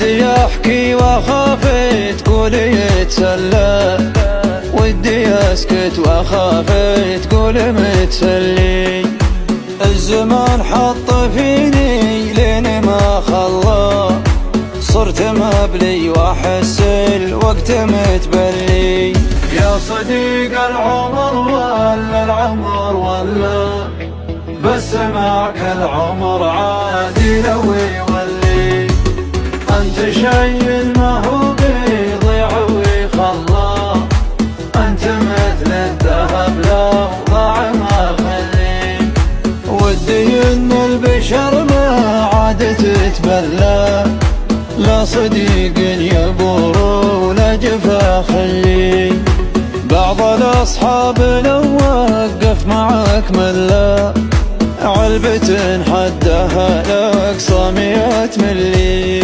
ودي احكي واخاف تقول يتسلى، ودي اسكت واخاف تقول متسلي. الزمان حط فيني لين ما خلى، صرت مبلي واحس الوقت متبلي. يا صديق العمر ولا العمر ولا، بس معك العمر عادي لو يولي. انت شي ما هو بيضيع ويخلى، انت مثل الذهب لو ضاع ما خلي. ودي ان البشر ما عاد تتبلى، لا صديق يبور ولا جفا خلي. بعض الاصحاب لو وقف معك ملا، علبة حدها لأقصى 100 ملي.